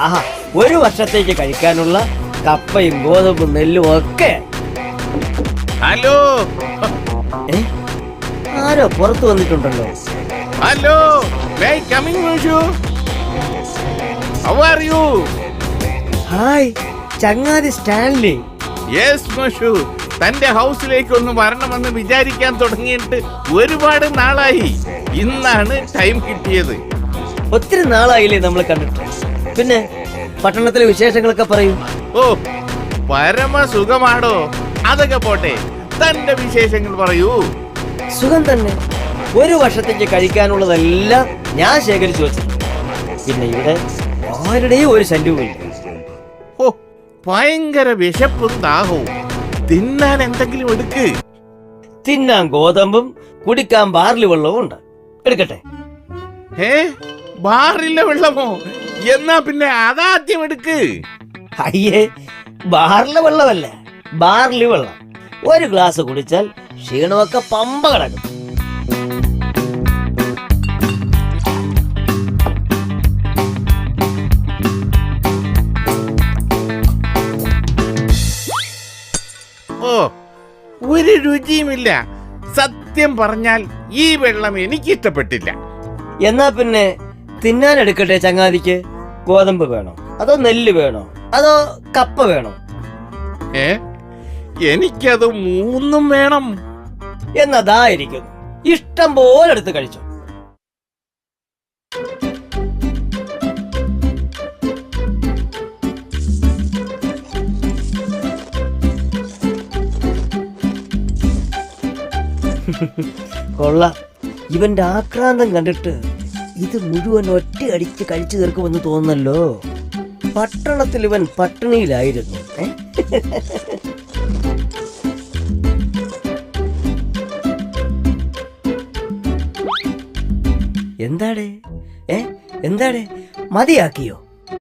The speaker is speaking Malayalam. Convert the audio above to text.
ആഹാ, ഒരു വർഷത്തേക്ക് കഴിക്കാനുള്ള കപ്പയും ഗോതമ്പും നെല്ലും ഒക്കെ. ഹലോ ആരോ പുറത്തു വന്നിട്ടുണ്ടല്ലോ. ഹലോ, മേ കമ്മിങ് മോഷു? How are you? ഹായ്, ചങ്ങാതി സ്റ്റാൻലി. യെസ് മോഷു, തന്റെ ഹൗസിലേക്ക് ഒന്ന് വരണമെന്ന് വിചാരിക്കാൻ തുടങ്ങിയിട്ട് ഒരുപാട് നാളായി. ഇന്നാണ് ടൈം കിട്ടിയത്. ഒത്തിരി നാളായില്ലേ നമ്മൾ കണ്ടിട്ട്. പിന്നെ പട്ടണത്തിലെ വിശേഷങ്ങളൊക്കെ പറയൂ. ഓ, പരമസുഖമാണോ? അതൊക്കെ പോട്ടെ, തന്റെ വിശേഷങ്ങൾ പറയൂ. സുഖം തന്നെ. ഒരു വർഷത്തേക്ക് കഴിക്കാനുള്ളതെല്ലാം ഞാൻ ശേഖരിച്ചു വെച്ചിട്ടുണ്ട്. പിന്നെ ഇവിടെ ആരുടെയും ഒരു ശല്യവുമില്ല. ഓ, ഭയങ്കര വിശപ്പും ദാഹവും. തിന്നാൻ എന്തെങ്കിലും എടുക്ക്. തിന്നാൻ ഗോതമ്പും കുടിക്കാൻ ബാർലി വെള്ളവും ഉണ്ട്. എടുക്കട്ടെ? ബാറിലെ വെള്ളമോ? എന്നാ പിന്നെ അതാദ്യം എടുക്ക്. അയ്യേ, ബാറിലെ വെള്ളമല്ല, ബാർലി വെള്ളം. ഒരു ഗ്ലാസ് കുടിച്ചാൽ ക്ഷീണമൊക്കെ പമ്പ കിടക്കും. ഓ, ഒരു രുചിയുമില്ല. സത്യം പറഞ്ഞാൽ ഈ വെള്ളം എനിക്ക് ഇഷ്ടപ്പെട്ടില്ല. എന്നാ പിന്നെ തിന്നാൻ എടുക്കട്ടെ ചങ്ങാതിക്ക്? ഗോതമ്പ് വേണോ, അതോ നെല്ല് വേണോ, അതോ കപ്പ വേണോ? എനിക്കത് മൂന്നും വേണം. എന്നതായിരിക്കുന്നു. ഇഷ്ടം പോലെ എടുത്ത് കഴിച്ചു. കൊള്ളാം. ഇവന്റെ ആക്രാന്തം കണ്ടിട്ട് ഇത് മുഴുവൻ ഒറ്റയടിച്ച് കഴിച്ചു തീർക്കുമെന്ന് തോന്നുന്നല്ലോ. പട്ടണത്തിൽ ഇവൻ പട്ടിണിയിലായിരുന്നു. എന്താടേ? എന്താടേ, മതിയാക്കിയോ?